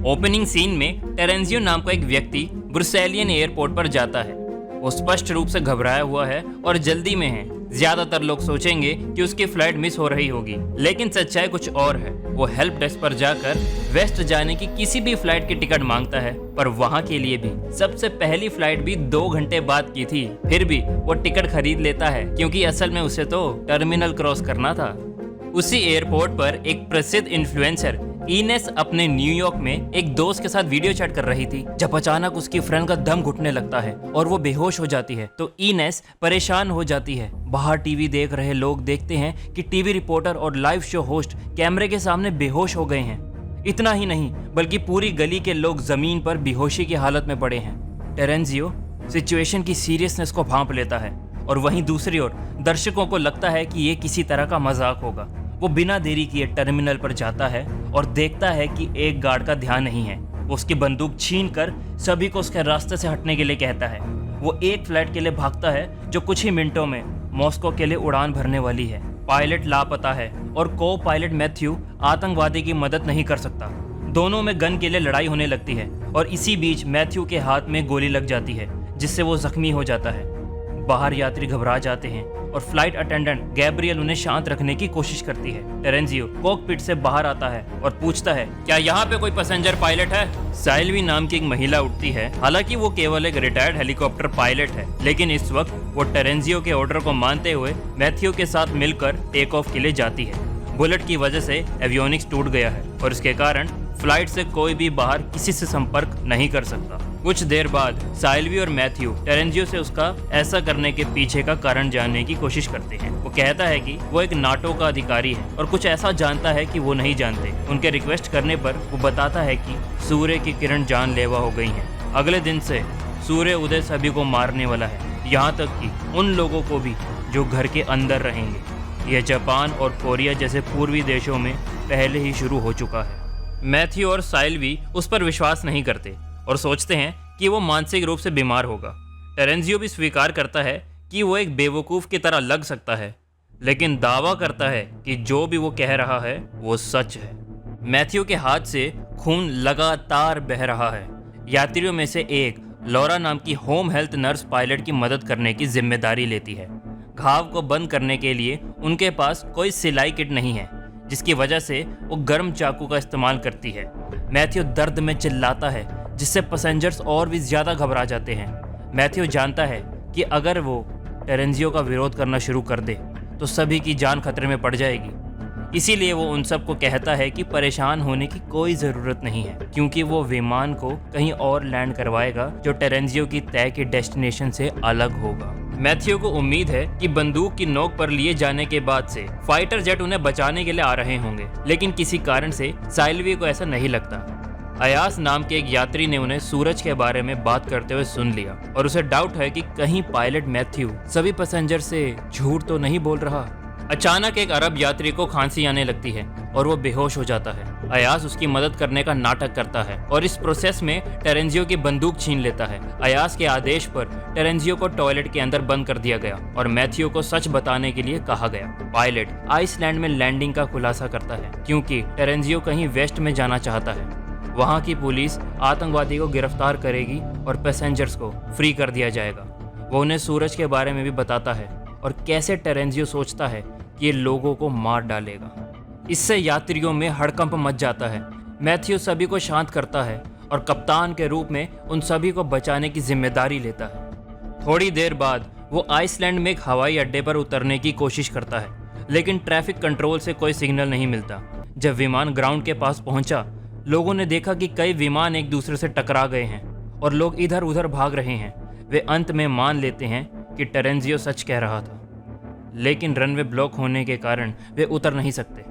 Opening scene में टेरेंजियो नाम का एक व्यक्ति ब्रुसेलियन एयरपोर्ट पर जाता है। वो स्पष्ट रूप से घबराया हुआ है और जल्दी में है। ज्यादातर लोग सोचेंगे कि उसकी फ्लाइट मिस हो रही होगी, लेकिन सच्चाई कुछ और है। वो हेल्प डेस्क पर जाकर वेस्ट जाने की किसी भी फ्लाइट की टिकट मांगता है, पर वहां के लिए भी सबसे पहली फ्लाइट भी 2 घंटे बाद की थी। फिर भी वो टिकट खरीद लेता है, क्योंकि असल में उसे तो टर्मिनल क्रॉस करना था। उसी एयरपोर्ट पर एक प्रसिद्ध इन्फ्लुएंसर इनेस अपने न्यूयॉर्क में एक दोस्त के साथ वीडियो चैट कर रही थी, जब अचानक उसकी फ्रेंड का दम घुटने लगता है और वो बेहोश हो जाती है। तो इनेस परेशान हो जाती है। बाहर टीवी देख रहे लोग देखते हैं कि टीवी रिपोर्टर और लाइव शो होस्ट कैमरे के सामने बेहोश हो गए हैं। इतना ही नहीं, बल्कि पूरी गली के लोग जमीन पर बेहोशी की हालत में पड़े हैं। टेरेंजियो सिचुएशन की सीरियसनेस को भांप लेता है और वहीं दूसरी ओर दर्शकों को लगता है कि ये किसी तरह का मजाक होगा। वो बिना देरी किए टर्मिनल पर जाता है और देखता है कि एक गार्ड का ध्यान नहीं है। वो उसकी बंदूक छीन कर सभी को उसके रास्ते से हटने के लिए कहता है। वो एक फ्लाइट के लिए भागता है जो कुछ ही मिनटों में मॉस्को के लिए उड़ान भरने वाली है। पायलट लापता है और को पायलट मैथ्यू आतंकवादी की मदद नहीं कर सकता। दोनों में गन के लिए लड़ाई होने लगती है और इसी बीच मैथ्यू के हाथ में गोली लग जाती है, जिससे वो जख्मी हो जाता है। बाहर यात्री घबरा जाते हैं और फ्लाइट अटेंडेंट गैब्रियल उन्हें शांत रखने की कोशिश करती है। टेरेंजियो कॉकपिट से बाहर आता है और पूछता है, क्या यहाँ पे कोई पैसेंजर पायलट है? साइल्वी नाम की एक महिला उठती है। हालांकि वो केवल एक रिटायर्ड हेलीकॉप्टर पायलट है, लेकिन इस वक्त वो टेरेंजियो के ऑर्डर को मानते हुए मैथ्यू के साथ मिलकर टेक ऑफ के लिए जाती है। बुलेट की वजह से एवियोनिक्स टूट गया है और इसके कारण फ्लाइट से कोई भी बाहर किसी से संपर्क नहीं कर सकता। कुछ देर बाद साइल्वी और मैथ्यू टेरेंजियो से उसका ऐसा करने के पीछे का कारण जानने की कोशिश करते हैं। वो कहता है कि वो एक नाटो का अधिकारी है और कुछ ऐसा जानता है कि वो नहीं जानते। उनके रिक्वेस्ट करने पर वो बताता है कि सूर्य की किरण जानलेवा हो गई हैं। अगले दिन से सूर्य उदय सभी को मारने वाला है, यहाँ तक कि उन लोगों को भी जो घर के अंदर रहेंगे। यह जापान और कोरिया जैसे पूर्वी देशों में पहले ही शुरू हो चुका है। मैथ्यू और साइल्वी उस पर विश्वास नहीं करते और सोचते हैं कि वो मानसिक रूप से बीमार होगा। टेरेंजियो भी स्वीकार करता है कि वो एक बेवकूफ़ की तरह लग सकता है, लेकिन दावा करता है कि जो भी वो कह रहा है वो सच है। मैथ्यू के हाथ से खून लगातार बह रहा है। यात्रियों में से एक लॉरा नाम की होम हेल्थ नर्स पायलट की मदद करने की जिम्मेदारी लेती है। घाव को बंद करने के लिए उनके पास कोई सिलाई किट नहीं है, जिसकी वजह से वो गर्म चाकू का इस्तेमाल करती है। मैथ्यू दर्द में चिल्लाता है, जिससे पैसेंजर्स और भी ज़्यादा घबरा जाते हैं। मैथ्यू जानता है कि अगर वो टेरेंजियो का विरोध करना शुरू कर दे तो सभी की जान खतरे में पड़ जाएगी। इसीलिए वो उन सबको कहता है कि परेशान होने की कोई ज़रूरत नहीं है, क्योंकि वो विमान को कहीं और लैंड करवाएगा जो टेरेंजियो की तय के डेस्टिनेशन से अलग होगा। मैथ्यू को उम्मीद है कि बंदूक की नोक पर लिए जाने के बाद से फाइटर जेट उन्हें बचाने के लिए आ रहे होंगे, लेकिन किसी कारण से साइल्वी को ऐसा नहीं लगता। अयास नाम के एक यात्री ने उन्हें सूरज के बारे में बात करते हुए सुन लिया और उसे डाउट है कि कहीं पायलट मैथ्यू सभी पैसेंजर से झूठ तो नहीं बोल रहा। अचानक एक अरब यात्री को खांसी आने लगती है और वो बेहोश हो जाता है। अयास उसकी मदद करने का नाटक करता है और इस प्रोसेस में टेरेंजियो की बंदूक छीन लेता है। अयास के आदेश पर टेरेंजियो को टॉयलेट के अंदर बंद कर दिया गया और मैथ्यू को सच बताने के लिए कहा गया। पायलट आइसलैंड में लैंडिंग का खुलासा करता है, क्योंकि टेरेंजियो कहीं वेस्ट में जाना चाहता है। वहाँ की पुलिस आतंकवादी को गिरफ्तार करेगी और पैसेंजर्स को फ्री कर दिया जाएगा। वो उन्हें सूरज के बारे में भी बताता है और कैसे टेरेंजियो सोचता है कि ये लोगों को मार डालेगा। इससे यात्रियों में हड़कंप मच जाता है। मैथ्यू सभी को शांत करता है और कप्तान के रूप में उन सभी को बचाने की जिम्मेदारी लेता है। थोड़ी देर बाद वो आइसलैंड में एक हवाई अड्डे पर उतरने की कोशिश करता है, लेकिन ट्रैफिक कंट्रोल से कोई सिग्नल नहीं मिलता। जब विमान ग्राउंड के पास पहुंचा, लोगों ने देखा कि कई विमान एक दूसरे से टकरा गए हैं और लोग इधर उधर भाग रहे हैं। वे अंत में मान लेते हैं कि टेरेंजियो सच कह रहा था, लेकिन रनवे ब्लॉक होने के कारण वे उतर नहीं सकते।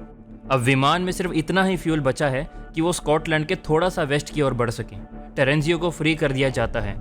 अब विमान में सिर्फ इतना ही फ्यूल बचा है कि वो स्कॉटलैंड के थोड़ा सा वेस्ट की ओर बढ़ सके। टेरेंजियो को फ्री कर दिया जाता है।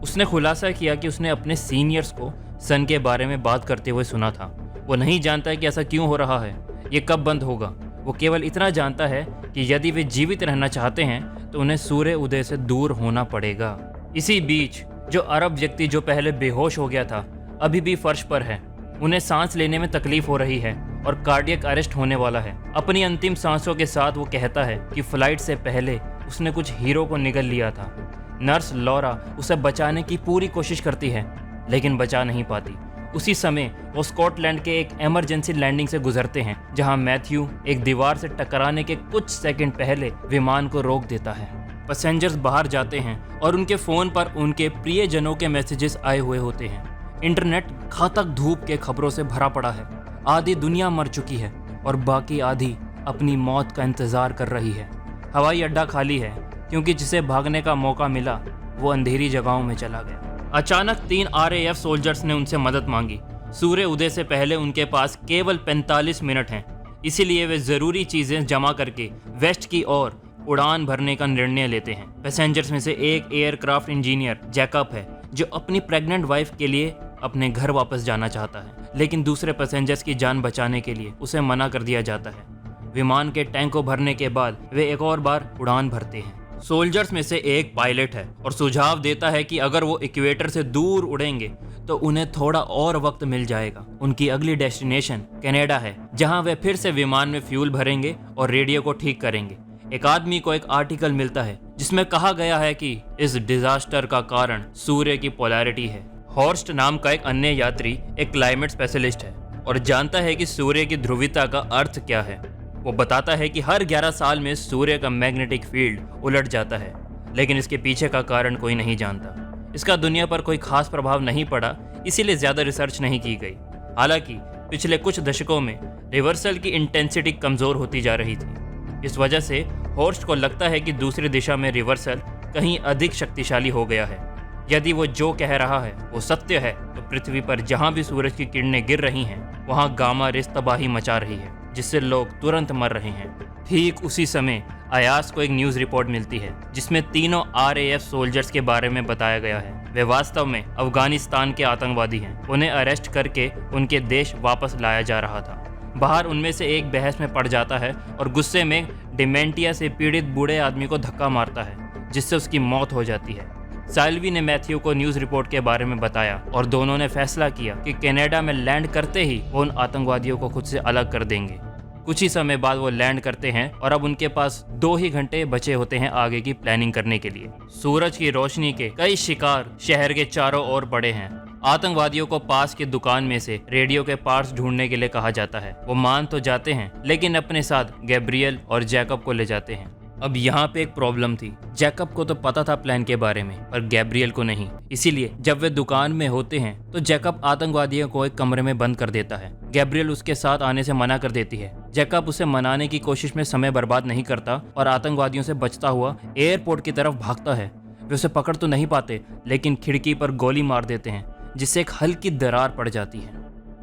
उसने खुलासा किया कि उसने अपने सीनियर्स को सन के बारे में बात करते हुए सुना था। वो नहीं जानता कि ऐसा क्यों हो रहा है, ये कब बंद होगा। वो केवल इतना जानता है कि यदि वे जीवित रहना चाहते हैं तो उन्हें सूर्य उदय से दूर होना पड़ेगा। इसी बीच जो अरब व्यक्ति जो पहले बेहोश हो गया था अभी भी फर्श पर है। उन्हें सांस लेने में तकलीफ हो रही है और कार्डियक अरेस्ट होने वाला है। अपनी अंतिम सांसों के साथ वो कहता है कि फ्लाइट से पहले उसने कुछ हीरो को निगल लिया था। नर्स लॉरा उसे बचाने की पूरी कोशिश करती है लेकिन बचा नहीं पाती। उसी समय वो स्कॉटलैंड के एक इमरजेंसी लैंडिंग से गुजरते हैं जहां मैथ्यू एक दीवार से टकराने के कुछ सेकंड पहले विमान को रोक देता है। पैसेंजर्स बाहर जाते हैं और उनके फ़ोन पर उनके प्रियजनों के मैसेजेस आए हुए होते हैं। इंटरनेट घातक धूप के खबरों से भरा पड़ा है। आधी दुनिया मर चुकी है और बाकी आधी अपनी मौत का इंतज़ार कर रही है। हवाई अड्डा खाली है क्योंकि जिसे भागने का मौका मिला वो अंधेरी जगहों में चला गया। अचानक 3 RAF सोल्जर्स ने उनसे मदद मांगी। सूर्य उदय से पहले उनके पास केवल 45 मिनट हैं, इसीलिए वे ज़रूरी चीज़ें जमा करके वेस्ट की ओर उड़ान भरने का निर्णय लेते हैं। पैसेंजर्स में से एक एयरक्राफ्ट इंजीनियर जैकब है जो अपनी प्रेग्नेंट वाइफ के लिए अपने घर वापस जाना चाहता है, लेकिन दूसरे पैसेंजर्स की जान बचाने के लिए उसे मना कर दिया जाता है। विमान के टैंक को भरने के बाद वे एक और बार उड़ान भरते हैं। सोल्जर्स में से एक पायलट है और सुझाव देता है कि अगर वो इक्वेटर से दूर उड़ेंगे तो उन्हें थोड़ा और वक्त मिल जाएगा। उनकी अगली डेस्टिनेशन कनाडा है जहां वे फिर से विमान में फ्यूल भरेंगे और रेडियो को ठीक करेंगे। एक आदमी को एक आर्टिकल मिलता है जिसमें कहा गया है कि इस डिजास्टर का कारण सूर्य की पोलैरिटी है। हॉर्स्ट नाम का एक अन्य यात्री एक क्लाइमेट स्पेशलिस्ट है और जानता है कि सूर्य की ध्रुवीयता का अर्थ क्या है। वो बताता है कि हर 11 साल में सूर्य का मैग्नेटिक फील्ड उलट जाता है, लेकिन इसके पीछे का कारण कोई नहीं जानता। इसका दुनिया पर कोई खास प्रभाव नहीं पड़ा, इसीलिए ज़्यादा रिसर्च नहीं की गई। हालांकि पिछले कुछ दशकों में रिवर्सल की इंटेंसिटी कमज़ोर होती जा रही थी। इस वजह से हॉर्स्ट को लगता है कि दूसरी दिशा में रिवर्सल कहीं अधिक शक्तिशाली हो गया है। यदि वो जो कह रहा है वो सत्य है तो पृथ्वी पर जहाँ भी सूरज की किरणें गिर रही हैं वहाँ गामा रेस तबाही मचा रही है, जिससे लोग तुरंत मर रहे हैं। ठीक उसी समय अयास को एक न्यूज़ रिपोर्ट मिलती है जिसमें तीनों RAF सोल्जर्स के बारे में बताया गया है। वे वास्तव में अफगानिस्तान के आतंकवादी हैं। उन्हें अरेस्ट करके उनके देश वापस लाया जा रहा था। बाहर उनमें से एक बहस में पड़ जाता है और गुस्से में डिमेंटिया से पीड़ित बूढ़े आदमी को धक्का मारता है जिससे उसकी मौत हो जाती है। साल्वी ने मैथ्यू को न्यूज़ रिपोर्ट के बारे में बताया और दोनों ने फैसला किया कि कनाडा में लैंड करते ही वो उन आतंकवादियों को खुद से अलग कर देंगे। कुछ ही समय बाद वो लैंड करते हैं और अब उनके पास 2 ही घंटे बचे होते हैं आगे की प्लानिंग करने के लिए। सूरज की रोशनी के कई शिकार शहर के चारों ओर पड़े हैं। आतंकवादियों को पास की दुकान में से रेडियो के पार्ट्स ढूंढने के लिए कहा जाता है। वो मान तो जाते हैं लेकिन अपने साथ गैब्रियल और जैकब को ले जाते हैं। अब यहाँ पे एक प्रॉब्लम थी। जैकब को तो पता था प्लान के बारे में पर गैब्रियल को नहीं। इसीलिए जब वे दुकान में होते हैं तो जैकब आतंकवादियों को एक कमरे में बंद कर देता है। गैब्रियल उसके साथ आने से मना कर देती है। जैकब उसे मनाने की कोशिश में समय बर्बाद नहीं करता और आतंकवादियों से बचता हुआ एयरपोर्ट की तरफ भागता है। वे उसे पकड़ तो नहीं पाते लेकिन खिड़की पर गोली मार देते हैं जिससे एक हल्की दरार पड़ जाती है।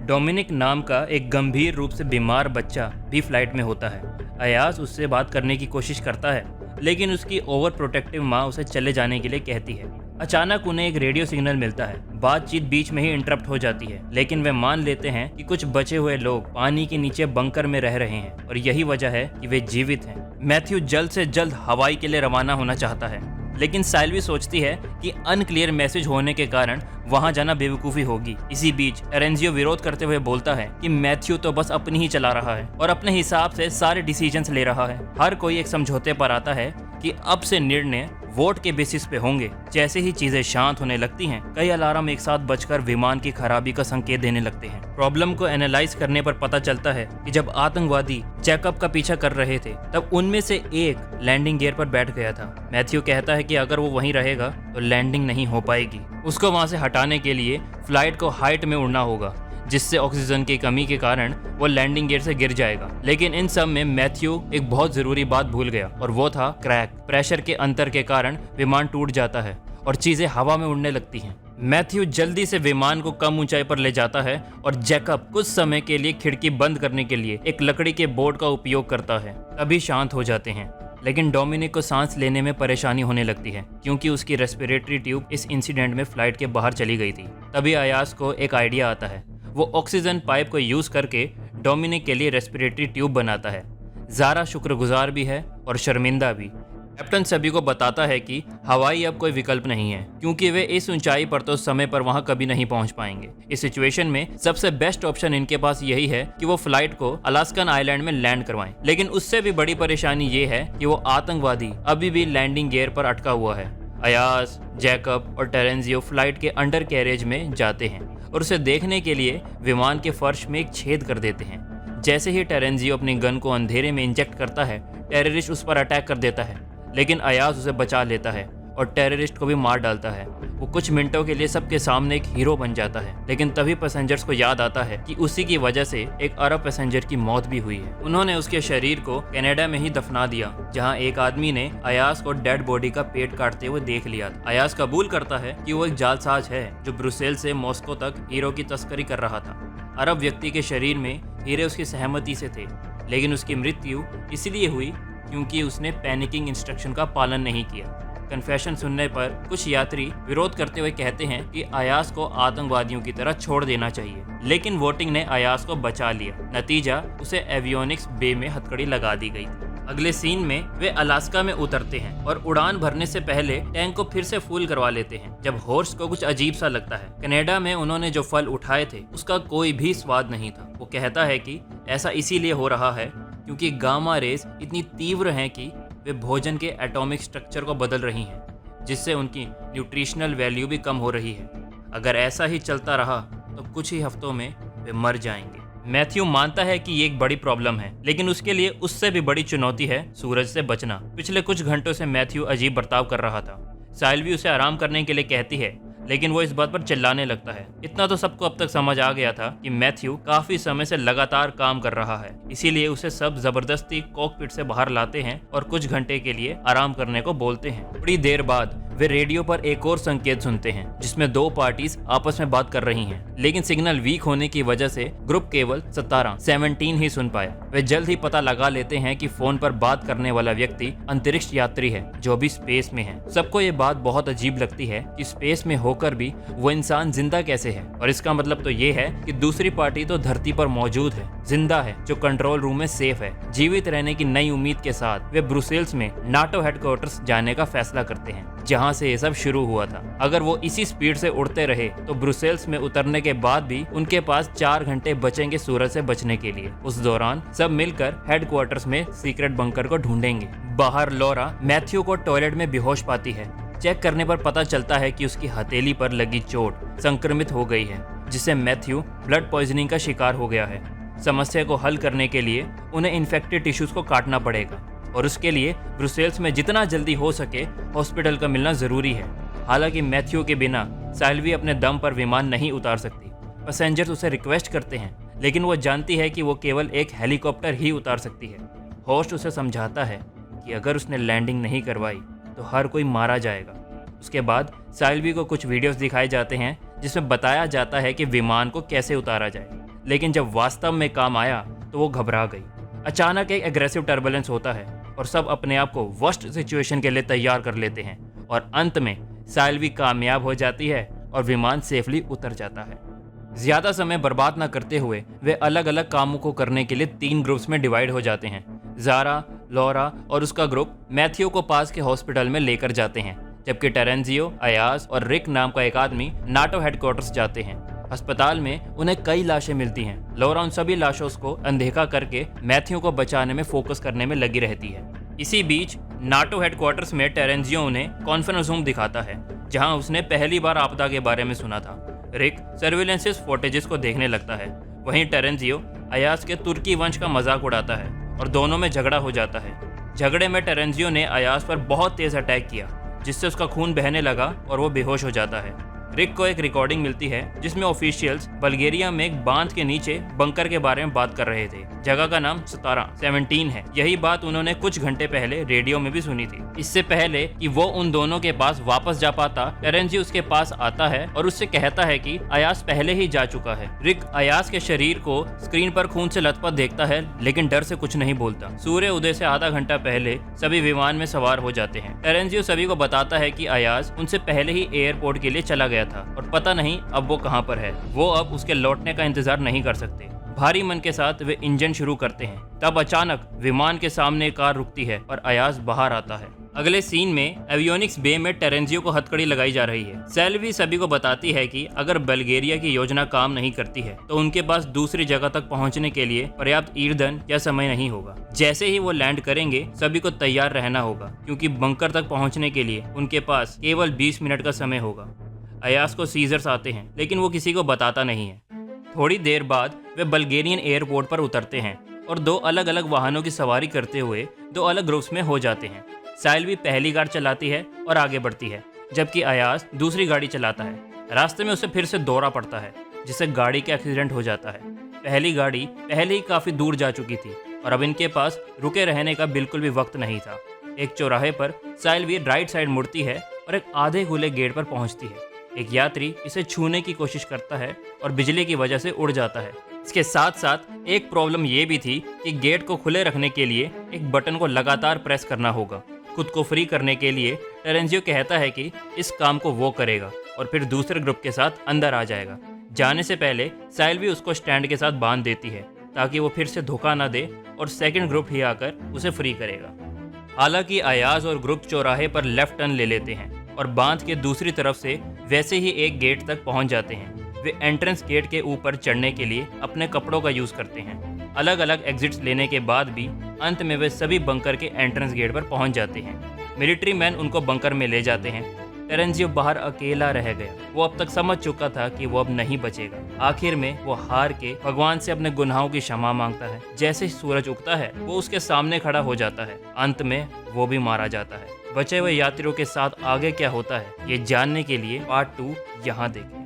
डोमिनिक नाम का एक गंभीर रूप से बीमार बच्चा भी फ्लाइट में होता है। अयास उससे बात करने की कोशिश करता है लेकिन उसकी ओवर प्रोटेक्टिव माँ उसे चले जाने के लिए कहती है। अचानक उन्हें एक रेडियो सिग्नल मिलता है। बातचीत बीच में ही इंटरप्ट हो जाती है लेकिन वे मान लेते हैं कि कुछ बचे हुए लोग पानी के नीचे बंकर में रह रहे हैं और यही वजह है कि वे जीवित हैं। मैथ्यू जल्द से जल्द हवाई के लिए रवाना होना चाहता है लेकिन साल्वी सोचती है कि अनक्लियर मैसेज होने के कारण वहां जाना बेवकूफ़ी होगी। इसी बीच एरेंजियो विरोध करते हुए बोलता है कि मैथ्यू तो बस अपनी ही चला रहा है और अपने हिसाब से सारे डिसीजंस ले रहा है। हर कोई एक समझौते पर आता है कि अब से निर्णय वोट के बेसिस पे होंगे। जैसे ही चीजें शांत होने लगती हैं, कई अलार्म एक साथ बजकर विमान की खराबी का संकेत देने लगते हैं। प्रॉब्लम को एनालाइज करने पर पता चलता है कि जब आतंकवादी जैकब का पीछा कर रहे थे तब उनमें से एक लैंडिंग गियर पर बैठ गया था। मैथ्यू कहता है कि अगर वो वहीं रहेगा तो लैंडिंग नहीं हो पाएगी। उसको वहां से हटाने के लिए फ्लाइट को हाइट में उड़ना होगा जिससे ऑक्सीजन की कमी के कारण वो लैंडिंग गियर से गिर जाएगा। लेकिन इन सब में मैथ्यू एक बहुत जरूरी बात भूल गया और वो था क्रैक। प्रेशर के अंतर के कारण विमान टूट जाता है और चीजें हवा में उड़ने लगती हैं। मैथ्यू जल्दी से विमान को कम ऊंचाई पर ले जाता है और जैकब कुछ समय के लिए खिड़की बंद करने के लिए एक लकड़ी के बोर्ड का उपयोग करता है। तभी शांत हो जाते हैं लेकिन डोमिनिक को सांस लेने में परेशानी होने लगती है क्योंकि उसकी रेस्पिरेटरी ट्यूब इस इंसिडेंट में फ्लाइट के बाहर चली गई थी। तभी अयास को एक आइडिया आता है। वो ऑक्सीजन पाइप को यूज करके डोमिनिक के लिए रेस्पिरेटरी ट्यूब बनाता है। ज़ारा शुक्रगुजार भी है और शर्मिंदा भी। कैप्टन सभी को बताता है कि हवाई अब कोई विकल्प नहीं है, क्योंकि वे इस ऊंचाई पर तो समय पर वहां कभी नहीं पहुंच पाएंगे। इस सिचुएशन में सबसे बेस्ट ऑप्शन इनके पास यही है कि वो फ्लाइट को अलास्कन आइलैंड में लैंड करवाएं। लेकिन उससे भी बड़ी परेशानी ये है कि वो आतंकवादी अभी भी लैंडिंग गियर पर अटका हुआ है। अयाज, जैकब और टेरेंजियो फ्लाइट के अंडर कैरेज में जाते हैं और उसे देखने के लिए विमान के फर्श में एक छेद कर देते हैं। जैसे ही टेरेंजियो अपनी गन को अंधेरे में इंजेक्ट करता है, टेररिस्ट उस पर अटैक कर देता है, लेकिन अयाज उसे बचा लेता है और टेररिस्ट को भी मार डालता है। वो कुछ मिनटों के लिए सबके सामने एक हीरो बन जाता है, लेकिन तभी पैसेंजर्स को याद आता है कि उसी की वजह से एक अरब पैसेंजर की मौत भी हुई है। उन्होंने उसके शरीर को कनाडा में ही दफना दिया, जहां एक आदमी ने अयाज को डेड बॉडी का पेट काटते हुए देख लिया था। अयाज कबूल करता है कि वो एक जालसाज है जो ब्रुसेल से मॉस्को तक हीरो की तस्करी कर रहा था। अरब व्यक्ति के शरीर में हीरे उसकी सहमति से थे, लेकिन उसकी मृत्यु इसलिए हुई क्योंकि उसने पैनिकिंग इंस्ट्रक्शन का पालन नहीं किया। कन्फेशन सुनने पर कुछ यात्री विरोध करते हुए कहते हैं कि अयाज को आतंकवादियों की तरह छोड़ देना चाहिए, लेकिन वोटिंग ने अयाज को बचा लिया। नतीजा, उसे एवियोनिक्स बे में हथकड़ी लगा दी गई थी। अगले सीन में वे अलास्का में उतरते हैं और उड़ान भरने से पहले टैंक को फिर से फुल करवा लेते हैं। जब हॉर्स को कुछ अजीब सा लगता है, कनाडा में उन्होंने जो फल उठाए थे उसका कोई भी स्वाद नहीं था। वो कहता है कि ऐसा इसीलिए हो रहा है क्योंकि गामा रेस इतनी तीव्र हैं कि वे भोजन के एटॉमिक स्ट्रक्चर को बदल रही हैं, जिससे उनकी न्यूट्रिशनल वैल्यू भी कम हो रही है। अगर ऐसा ही चलता रहा तो कुछ ही हफ्तों में वे मर जाएंगे। मैथ्यू मानता है कि ये एक बड़ी प्रॉब्लम है, लेकिन उसके लिए उससे भी बड़ी चुनौती है सूरज से बचना। पिछले कुछ घंटों से मैथ्यू अजीब बर्ताव कर रहा था। साइल्वी उसे आराम करने के लिए कहती है, लेकिन वो इस बात पर चिल्लाने लगता है। इतना तो सबको अब तक समझ आ गया था कि मैथ्यू काफी समय से लगातार काम कर रहा है, इसीलिए उसे सब जबरदस्ती कॉकपिट से बाहर लाते हैं और कुछ घंटे के लिए आराम करने को बोलते हैं। थोड़ी देर बाद वे रेडियो पर एक और संकेत सुनते हैं जिसमें दो पार्टीज आपस में बात कर रही हैं, लेकिन सिग्नल वीक होने की वजह से ग्रुप केवल 17 ही सुन पाया। वे जल्द ही पता लगा लेते हैं कि फोन पर बात करने वाला व्यक्ति अंतरिक्ष यात्री है जो अभी स्पेस में है। सबको ये बात बहुत अजीब लगती है कि स्पेस में होकर भी वो इंसान जिंदा कैसे है, और इसका मतलब तो ये है कि दूसरी पार्टी तो धरती पर मौजूद है, जिंदा है, जो कंट्रोल रूम में सेफ है। जीवित रहने की नई उम्मीद के साथ वे ब्रुसेल्स में नाटो हेडक्वार्टर्स जाने का फैसला करते हैं, जहां से ये सब शुरू हुआ था। अगर वो इसी स्पीड से उड़ते रहे तो ब्रुसेल्स में उतरने के बाद भी उनके पास 4 घंटे बचेंगे सूरज से बचने के लिए। उस दौरान सब मिलकर हेडक्वार्टर्स में सीक्रेट बंकर को ढूंढेंगे। बाहर लॉरा मैथ्यू को टॉयलेट में बेहोश पाती है। चेक करने पर पता चलता है कि उसकी हथेली पर लगी चोट संक्रमित हो गई है, जिससे मैथ्यू ब्लड पॉइजनिंग का शिकार हो गया है। समस्या को हल करने के लिए उन्हें इन्फेक्टेड टिश्यूज को काटना पड़ेगा, और उसके लिए ब्रुसेल्स में जितना जल्दी हो सके हॉस्पिटल का मिलना जरूरी है। हालांकि मैथ्यू के बिना साइल्वी अपने दम पर विमान नहीं उतार सकती। पैसेंजर्स उसे रिक्वेस्ट करते हैं, लेकिन वो जानती है कि वो केवल एक हेलीकॉप्टर ही उतार सकती है। होस्ट उसे समझाता है कि अगर उसने लैंडिंग नहीं करवाई तो हर कोई मारा जाएगा। उसके बाद साइल्वी को कुछ वीडियोस दिखाए जाते हैं जिसमें बताया जाता है कि विमान को कैसे उतारा जाए, लेकिन जब वास्तव में काम आया तो वो घबरा गई। अचानक एक एग्रेसिव टर्बुलेंस होता है और सब अपने आप को वर्स्ट सिचुएशन के लिए तैयार कर लेते हैं, और अंत में साइल्वी कामयाब हो जाती है और विमान सेफली उतर जाता है। ज्यादा समय बर्बाद न करते हुए वे अलग अलग कामों को करने के लिए 3 ग्रुप्स में डिवाइड हो जाते हैं। ज़ारा, लॉरा और उसका ग्रुप मैथ्यू को पास के हॉस्पिटल में लेकर जाते हैं, जबकि टेरेंजियो, अयाज और रिक नाम का एक आदमी नाटो हेडक्वार्टर्स जाते हैं। अस्पताल में उन्हें कई लाशें मिलती हैं। लॉरा उन सभी लाशों को अनदेखा करके मैथ्यू को बचाने में फोकस करने में लगी रहती है। इसी बीच नाटो हेडक्वार्टर्स में टेरेंजियो उन्हें कॉन्फ्रेंस रूम दिखाता है, जहां उसने पहली बार आपदा के बारे में सुना था। रिक सर्विलेंसेस फुटेजेस को देखने लगता है। वहीं टेरेंजियो अयाज के तुर्की वंश का मजाक उड़ाता है और दोनों में झगड़ा हो जाता है। झगड़े में टेरेंजियो ने अयाज पर बहुत तेज अटैक किया, जिससे उसका खून बहने लगा और वो बेहोश हो जाता है। रिक को एक रिकॉर्डिंग मिलती है जिसमें ऑफिशियल्स बल्गेरिया में एक बांध के नीचे बंकर के बारे में बात कर रहे थे। जगह का नाम 17 है। यही बात उन्होंने कुछ घंटे पहले रेडियो में भी सुनी थी। इससे पहले कि वो उन दोनों के पास वापस जा पाता, टेरेंजी उसके पास आता है और उससे कहता है कि अयाज पहले ही जा चुका है। रिक अयाज के शरीर को स्क्रीन पर खून से लथपथ देखता है, लेकिन डर से कुछ नहीं बोलता। सूर्य उदय से आधा घंटा पहले सभी विमान में सवार हो जाते हैं। टेरेंजी सभी को बताता है कि अयाज उनसे पहले ही एयरपोर्ट के लिए चला गया था और पता नहीं अब वो कहां पर है। वो अब उसके लौटने का इंतजार नहीं कर सकते। भारी मन के साथ वे इंजन शुरू करते हैं। तब अचानक विमान के सामने कार रुकती है और अयाज बाहर आता है। अगले सीन में एवियोनिक्स बे में टेरेंजियो को हथकड़ी लगाई जा रही है। सैल्वी सभी को बताती है कि अगर बल्गेरिया की योजना काम नहीं करती है तो उनके पास दूसरी जगह तक पहुंचने के लिए पर्याप्त ईंधन या समय नहीं होगा। जैसे ही वो लैंड करेंगे सभी को तैयार रहना होगा, क्योंकि बंकर तक पहुंचने के लिए उनके पास केवल 20 मिनट का समय होगा। अयास को सीजर्स आते हैं, लेकिन वो किसी को बताता नहीं है। थोड़ी देर बाद वे बल्गेरियन एयरपोर्ट पर उतरते हैं और 2 अलग अलग वाहनों की सवारी करते हुए 2 अलग ग्रुप्स में हो जाते हैं। सैल्वी पहली कार चलाती है और आगे बढ़ती है, जबकि अयास दूसरी गाड़ी चलाता है। रास्ते में उसे फिर से दौरा पड़ता है, जिससे गाड़ी का एक्सीडेंट हो जाता है। पहली गाड़ी पहले ही काफ़ी दूर जा चुकी थी और अब इनके पास रुके रहने का बिल्कुल भी वक्त नहीं था। एक चौराहे पर सैल्वी राइट साइड मुड़ती है और एक आधे खुले गेट पर पहुंचती है। एक यात्री इसे छूने की कोशिश करता है और बिजली की वजह से उड़ जाता है। इसके साथ साथ एक प्रॉब्लम ये भी थी कि गेट को खुले रखने के लिए एक बटन को लगातार प्रेस करना होगा। खुद को फ्री करने के लिए टेरेंजियो कहता है कि इस काम को वो करेगा और फिर दूसरे ग्रुप के साथ अंदर आ जाएगा। जाने से पहले सैल्वी उसको स्टैंड के साथ बांध देती है ताकि वो फिर से धोखा ना दे और सेकंड ग्रुप ही आकर उसे फ्री करेगा। हालांकि अयाज और ग्रुप चौराहे पर लेफ्ट टर्न ले लेते हैं और बांध के दूसरी तरफ से वैसे ही एक गेट तक पहुंच जाते हैं। वे एंट्रेंस गेट के ऊपर चढ़ने के लिए अपने कपड़ों का यूज़ करते हैं। अलग अलग एग्जिट्स लेने के बाद भी अंत में वे सभी बंकर के एंट्रेंस गेट पर पहुंच जाते हैं। मिलिट्री मैन उनको बंकर में ले जाते हैं। टेरेंजियो बाहर अकेला रह गया। वो अब तक समझ चुका था कि वो अब नहीं बचेगा। आखिर में वो हार के भगवान से अपने गुनाहों की क्षमा मांगता है। जैसे ही सूरज उगता है वो उसके सामने खड़ा हो जाता है। अंत में वो भी मारा जाता है। बचे हुए यात्रियों के साथ आगे क्या होता है, ये जानने के लिए पार्ट 2 यहाँ देखें।